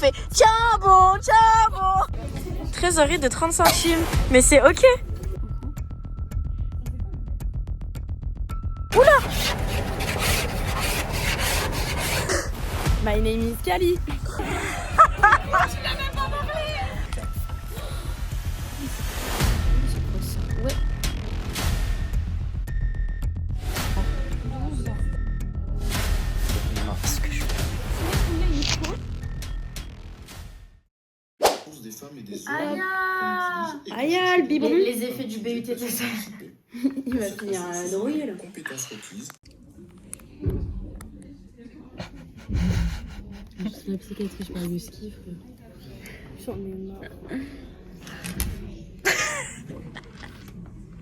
Fait tiens bon. Trésorerie de 30 centimes. Mais c'est ok. Oula. My name is Kali. Ouais. Des femmes et des Aya, le biberon. Les effets du BUTT. Il va finir nourrir là. compétences requises. La psychiatrie, je parle de ski, frère. J'en ai marre.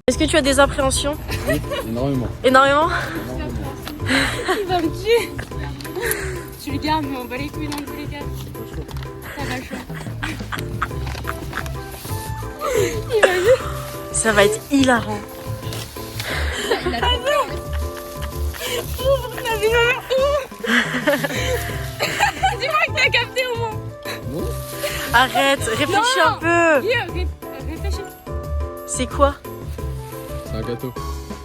Est-ce que tu as des appréhensions? Oui, énormément. Énormément. Il va me tuer. Tu le gardes, mais on va les couilles dans tous les cas. Ça va chaud. Ça va être hilarant. Dis-moi que t'as capté au moins. Arrête, réfléchis un peu. Réfléchis. C'est quoi? C'est un gâteau.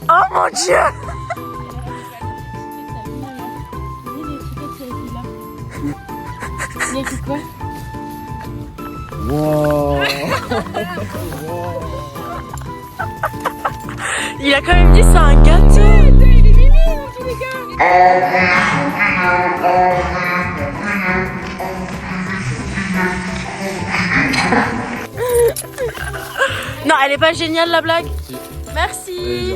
Oh mon dieu. Il y a écrit quoi? Wow. Il a quand même dit c'est un gâteau. Il est mimi dans tous les cas. Non, elle est pas géniale la blague. Si. Merci.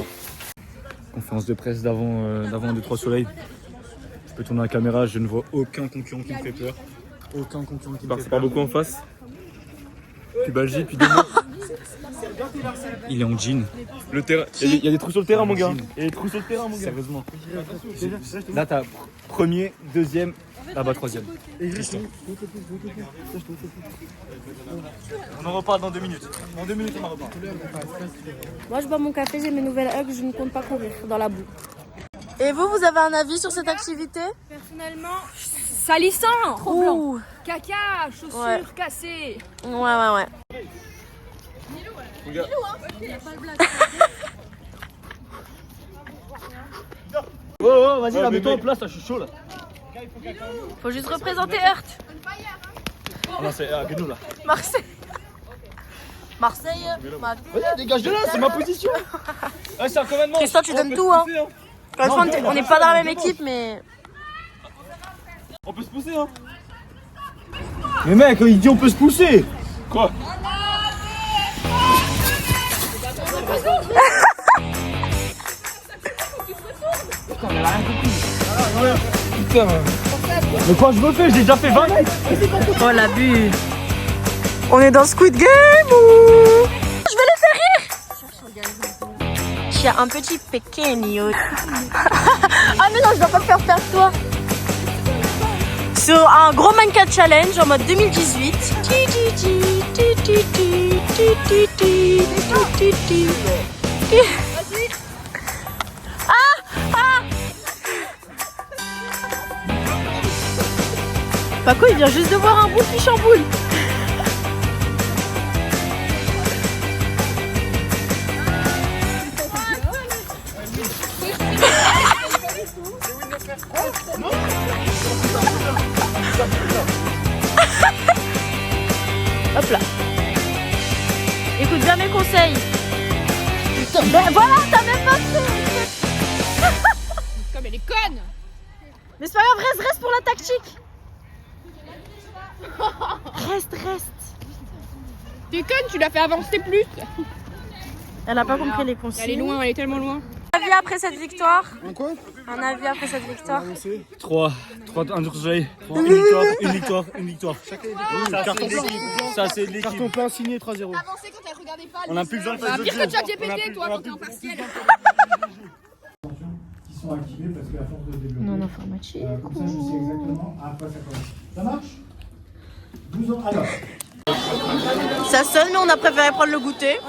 Conférence de presse d'avant 2-3 soleils. Je peux tourner la caméra, je ne vois aucun concurrent qui me fait peur. Aucun concurrent qui me fait C'est peur. pas beaucoup en face. Puis Balgi, puis Demo. Il est en jean. Le terrain. Il y a des trous sur le terrain, mon gars. Il y a des trous sur le terrain, mon gars. Sérieusement. Là, t'as premier, deuxième, là-bas troisième. Tristan. On en reparle dans 2 minutes. Dans 2 minutes, on en reparle. Moi je bois mon café, j'ai mes nouvelles hugs, je ne compte pas courir dans la boue. Et vous avez un avis sur cette activité? Personnellement, salissant. Trop Ouh. Caca, chaussures Ouais. cassées. Ouais. Oh, vas-y, là, mets-toi en place, là, je suis chaud, là. Faut juste représenter Heurt. Ah non, c'est à nous, là. Marseille. Vas-y, dégage de là, c'est ma position. Ouais, c'est un commandement. Tristan, tu donnes tout, hein. Franchement, on n'est pas dans la même équipe, mais... On peut se pousser, hein. Mais mec, il dit on peut se pousser. Quoi? Putain. Mais quoi je me fais? J'ai déjà fait 20 mètres. Oh l'abus. On est dans Squid Game ou... Je vais les faire rire. J'ai un petit pequeño. Ah mais non, je dois pas me faire perdre toi. Sur un gros mannequin challenge en mode 2018. Paco il vient juste de voir un boule qui chamboule. Hop là. Écoute bien mes conseils. Ben voilà, t'as même pas fait. Comme elle est conne. Mais c'est pas grave, reste pour la tactique. Reste. T'es conne, tu l'as fait avancer plus. Elle a pas compris les consignes. Elle est loin, elle est tellement loin. Un avis après cette victoire? Quoi? Un avis après cette victoire? 3, un jour soleil. Une victoire. Ça c'est l'équipe. Carton plein signé 3-0. Avancez quand elle regardait pas. On n'a plus besoin de faire de Pire jeu. que ChatGPT, toi, quand t'es en partiel. Qui sont activés parce qu'à force de développer, Non informatique. comme ça je sais exactement à quoi ça commence. Ça marche? 12 ans. Alors, Ça sonne, mais on a préféré prendre le goûter.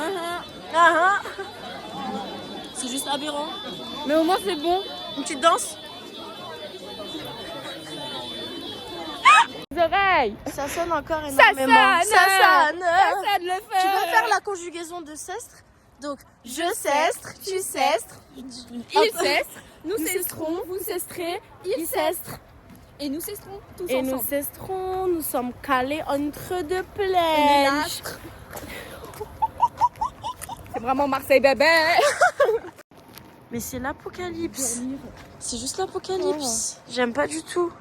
C'est juste aberrant. Mais au moins, c'est bon. Une petite danse. oreilles. Ça sonne encore Ça énormément. sonne. Ça sonne. Ça le fait. Tu peux faire la conjugaison de cestre. Donc, je cestre, tu cestres. Il cestre, nous cestrons, vous cestrez, il cestre. Et nous cestrons tous Et ensemble. nous cestrons, nous sommes calés entre deux plages. C'est vraiment Marseille bébé. Mais c'est l'apocalypse. C'est juste l'apocalypse. J'aime pas du tout.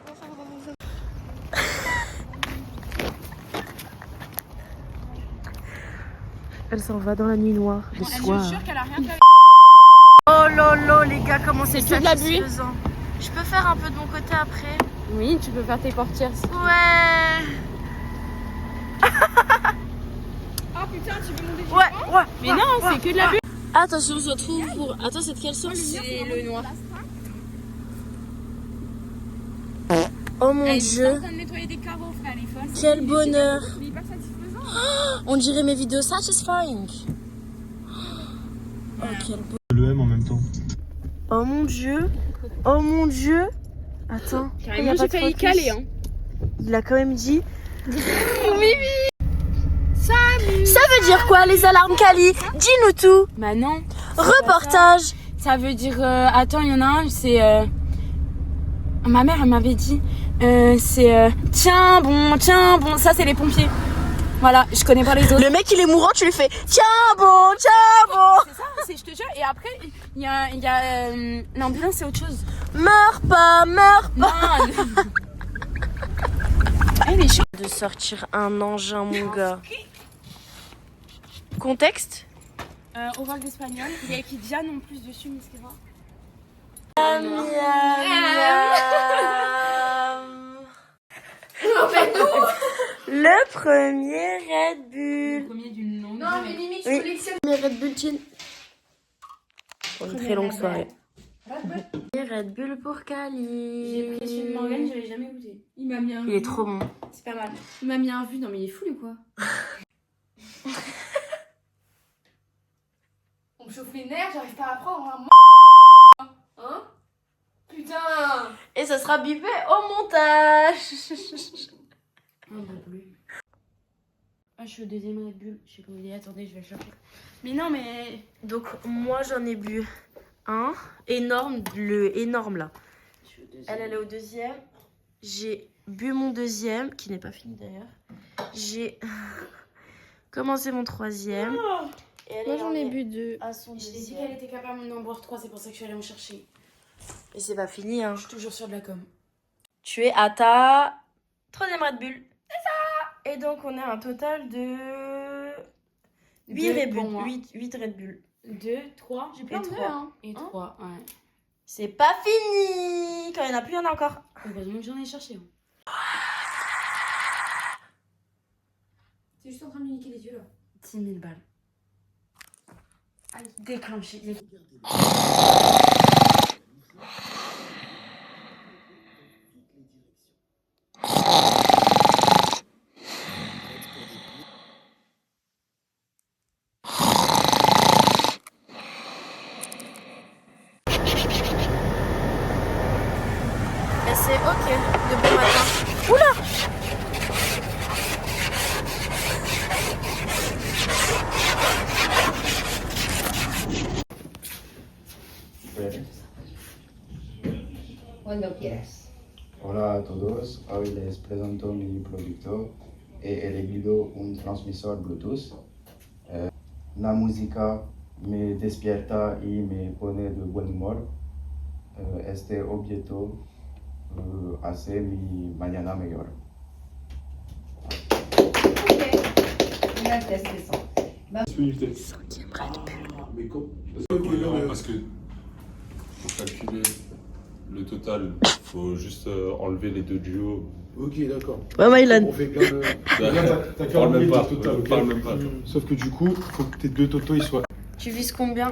Elle s'en va dans la nuit noire le soir. Je suis sûre qu'elle a rien fait. Oh lolo les gars, comment c'est que de la buée. satisfaisant. Je peux faire un peu de mon côté après. Oui, tu peux faire tes portières. Ouais. Oh putain, tu veux monter Ouais. Mais non, c'est que de la buée. Attention, on se retrouve pour... Attends, c'est de quelle sauce? C'est le noir. Oh mon Elle est en dieu, train de nettoyer des carreaux, frère, les fosses. quel bonheur. Mais hyper satisfaisant. On dirait mes vidéos satisfying. Oh quel beau. Le M en même temps. Oh mon dieu. Oh mon dieu. Attends. Carrément, j'ai failli caler. Hein. Il a quand même dit. Oui. Salut. Ça veut dire quoi les alarmes Kali? Dis-nous tout. Bah non. Reportage. Ça veut dire... attends, il y en a un, c'est... Ma mère, elle m'avait dit... c'est... tiens, bon. Ça, c'est les pompiers. Voilà, je connais pas les autres. Le mec il est mourant, tu lui fais tiens bon. C'est ça, je te jure. Et après, il y a l'ambulance, c'est autre chose. Meurs pas. Non. Elle est chaude. De sortir un engin mon gars. Contexte? Oral d'espagnol. Il y a écrit Diane en plus dessus, mais c'est vrai. Le premier Red Bull. Premier d'une longue. Non, mais limite, je Oui. collectionne. Premier Red Bull chill. Pour une très longue soirée. Premier Red Bull pour Kali. J'ai pris celui de Morgane, je l'ai jamais goûté. Il m'a mis un Il est trop bon. C'est pas mal. Il m'a mis un vu. Non, mais il est fou, ou quoi? On me chauffe les nerfs, j'arrive pas à prendre. Hein? Putain! Et ça sera bipé au montage. Un bon bleu. Ah, je suis au deuxième Red Bull. Je sais pas où il est. Attendez, je vais le chercher. Mais non, mais... Donc moi j'en ai bu un énorme, le énorme là. Je suis au deuxième. Elle est au deuxième. J'ai bu mon deuxième, qui n'est pas fini d'ailleurs. J'ai commencé mon troisième. Et elle Moi, est j'en ai bu 2. à son Je t'ai dit deuxième. qu'elle était capable d'en boire 3, c'est pour ça que je suis allée en chercher. Et c'est pas fini hein. Je suis toujours sur de la com. Tu es à ta troisième Red Bull. C'est ça. Et donc on a un total de 8 Deux Red pour Bull. moi. 8 Red Bull. 2, 3. J'ai plein de deux, hein. Et 3, ouais. C'est pas fini. Quand il y en a plus, il y en a encore. Heureusement que j'en ai cherché. Hein. T'es juste en train de lui niquer les yeux là. 10 000 balles. Allez, déclenché. Et c'est ok de bon matin. Oula. Cuando quieras. Hola a todos, hoy les presento mi producto. He elegido un transmisor Bluetooth. La música me despierta y me pone de buen humor. Este objeto hace mi mañana mejor. Cinquième Red Bull. Parce que pour calculer le total, faut juste enlever les deux duos. Ok, d'accord. Ouais, Mylan. On fait plein de. T'as qu'à Parle même enlever pas, ton total, ok. parle même pas. Sauf que du coup, faut que tes deux totos ils soient. Tu vises combien?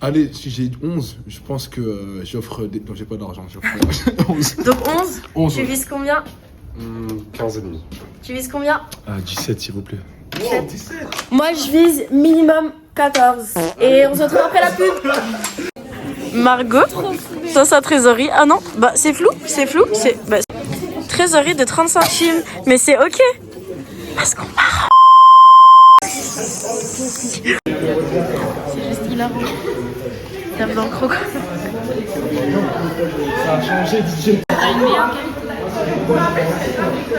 Allez, si j'ai 11, je pense que j'offre des. Non, j'ai pas d'argent, j'offre 11. Donc 11. 11. Tu vises combien? 15 et demi. Tu vises combien? Ah, 17 s'il vous plaît. Moi je vise minimum 14. Et on se retrouve après la pub. Margot. Ça, sa trésorerie. Ah non, bah c'est flou, c'est flou. Bah, trésorerie de 30 centimes. Mais c'est ok. Parce qu'on part. C'est juste hilarant. Tape dans le croco. Ça a changé, DJ.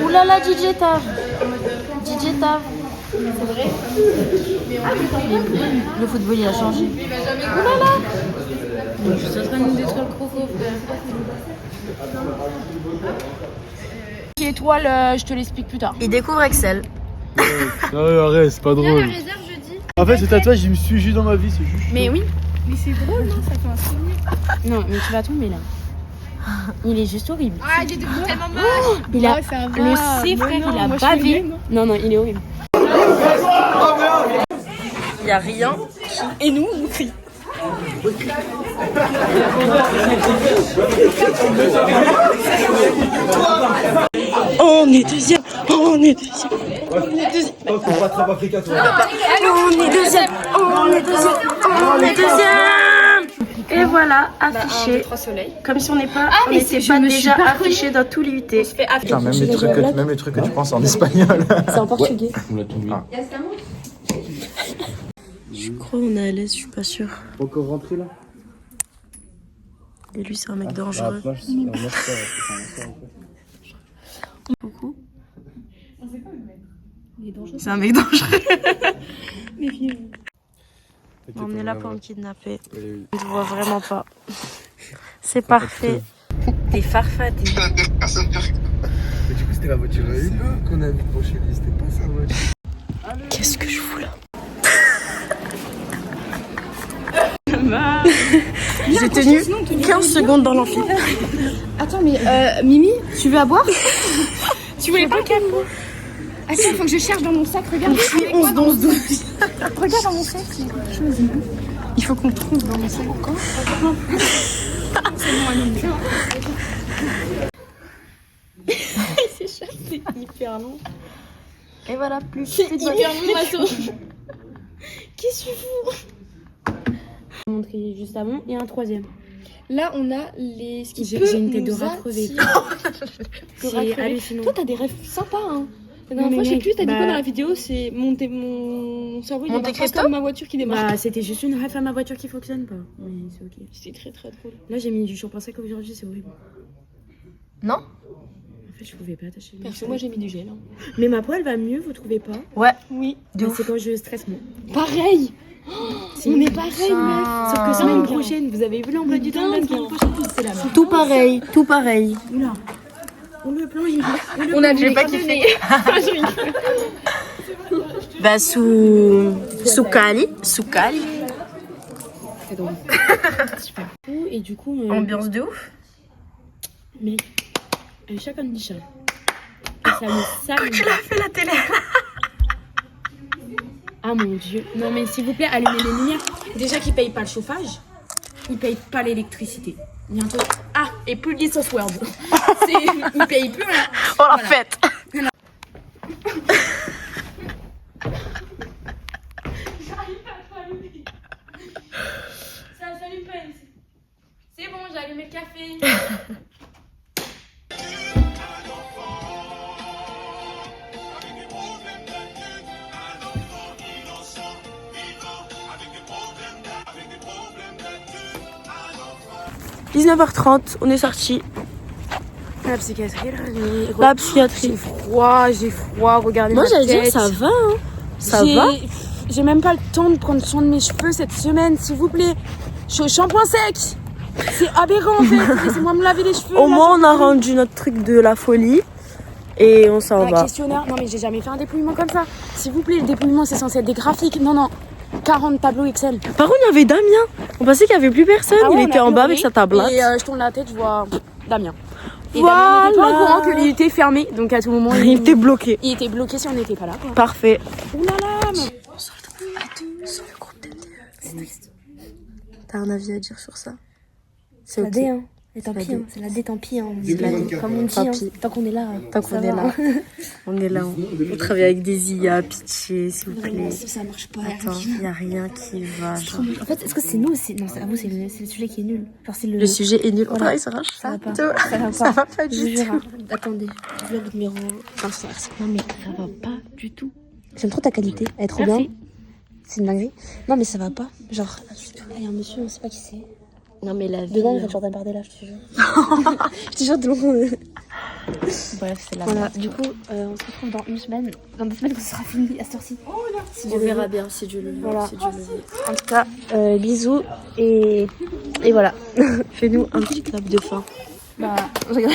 Oulala, DJ Tav. DJ Tav. C'est vrai. Le football, il a changé. Oulala. Je suis en train de détruire le croco, frère. Qui étoile, je te l'explique plus tard. Il découvre Excel. Ouais, arrête, c'est pas drôle. En fait, ce tatouage, je me suis juste dans ma vie, c'est juste. Mais oui. Mais c'est drôle, non? Ça fait un souvenir. Non, mais tu vas tomber là. Il est juste horrible. Ah, j'ai des bouts tellement moches. Il a Ouais, ça va. le C, frère, Non, il a moi, je suis bavé. bien, Non, non, il est horrible. Il n'y a rien. Et nous, on crie. On est deuxième. On est deuxième. On est deuxième. Oh, faut pas attraper Africa, toi. On est deuxième. On est deuxième. On est deuxième. Et voilà, affiché. Comme si on n'est pas, on n'était pas déjà affiché dans tous les UT. Putain, même les trucs que tu penses en espagnol. C'est en portugais. On l'a tout mis. Je crois qu'on est à l'aise, je suis pas sûre. Encore rentré là. Et lui, c'est un mec dangereux. Coucou. C'est un mec dangereux. On est là pour me kidnapper. Je ne vois vraiment pas. C'est parfait. T'es farfadé. Mais du coup, c'était la voiture à Hugo qu'on a vu pour chez lui, c'était pas sa voiture. Qu'est-ce que je fous là? J'ai tenu 15 secondes dans l'amphi. Attends, mais Mimi, tu veux à boire? Tu voulais pas qu'elle boue? Attends, faut que je cherche dans mon sac. Regarde, 11, 12, 12. regarde dans mon sac. Il y a quelque chose. Il faut qu'on trouve dans mon sac encore. C'est hyper long. Et voilà, plus. C'est hyper long, Masso. Qu'est-ce que tu fous? Je vais montrer juste avant et un troisième. Là, on a les. Ce qui J'ai peut une tête de nous rat crevé. attirer. C'est hallucinant. Toi, t'as des rêves sympas, hein. La Non, dernière mais fois, je sais mec, plus, t'as dit quoi bah- dans la vidéo? C'est mon cerveau, il Monte démarre pas Cristo comme ma voiture qui démarre. Bah, c'était juste une rêve à ma voiture qui fonctionne pas. Mais c'est ok. C'est très très drôle. Là, j'ai mis du shampoing sec aujourd'hui, c'est horrible. Non? En fait, je pouvais pas attacher. Perso, moi j'ai mis du gel. Hein. Mais ma peau, elle va mieux, vous trouvez pas? Ouais. Oui. De Mais ouf. c'est quand je stresse moins. Pareil. On est pareil, meuf. Sauf que semaine prochaine, vous avez vu l'emploi du temps de la semaine prochaine? C'est la même. Tout pareil, tout pareil. Oula. Oh, le plan, il est. On a J'ai vu pas kiffé. Bah, sous Cali. Sous Cali. C'est drôle. Super. Et du coup. Ambiance de ouf. Mais. Un chat comme dit chat. Et ça me sale. Tu l'as fait la télé. Ah mon dieu. Non mais s'il vous plaît, allumez les lumières. Déjà qu'ils payent pas le chauffage, ils payent pas l'électricité. Bientôt. Ah, et plus de licence Word. Ils payent plus rien. Oh la fête. Ça s'allume pas ici. C'est bon, j'ai allumé le café. – 19h30, on est sorti. La psychiatrie, là. La psychiatrie. J'ai froid, regardez Moi ma j'allais dire tête. ça va, hein. Ça va. J'ai même pas le temps de prendre soin de mes cheveux cette semaine, s'il vous plaît. Je suis au shampoing sec. C'est aberrant en fait. Laissez-moi me laver les cheveux. Au là, moins on a rendu notre truc de la folie. Et on s'en un va. questionnaire. Non mais j'ai jamais fait un dépouillement comme ça. S'il vous plaît, le dépouillement c'est censé être des graphiques. Non, non. 40 tableaux Excel. Par contre il y avait Damien. On pensait qu'il y avait plus personne. Ah ouais, Il on était a en bas pleuré. avec sa tablette. Et je tourne la tête, je vois Damien. Et Voilà. Damien n'était pas au courant que l'île était fermée. Donc à tout moment, Il était bloqué. il était bloqué si on n'était pas là. Quoi. Parfait. Ouh là là, mais... On se retrouve à deux sur le groupe d'NDE. C'est triste. T'as un avis à dire sur ça? C'est ok. Hein. Et tant pis, c'est la dé, tant pis. Hein. 2024, Comme on dit, tant hein, pis. tant qu'on est là. Tant qu'on est là. On est là, on travaille avec des IA, pitié, s'il vous plaît. Ça marche pas. Attends, il n'y a rien qui va. Genre. En fait, est-ce que c'est nous ou c'est... Non, c'est à vous, c'est le sujet qui est nul. Genre, c'est Le sujet est nul. On Voilà. travaille sur un Ça va pas. chapiteau. Ça va pas. pas Je du jure. tout. Hein. Attendez, vlog numéro 25. Non, mais ça va pas du tout. J'aime trop ta qualité. Elle est trop bien. C'est une dinguerie. Non, mais ça va pas. Genre, il y a un monsieur, on sait pas qui c'est. Non, mais la vie. Devant, il va Jordan Bardella, je te jure. Je te jure, de loin. Bref, c'est la Voilà, merde. du coup, on se retrouve dans une semaine. Dans 2 semaines, quand ce sera fini à cette heure-ci. Si On Dieu le verra veut. bien si Dieu le veut. Voilà. Si Dieu le veut. En tout cas, bisous et voilà. Fais-nous un petit clap de fin. Bah, je regarde.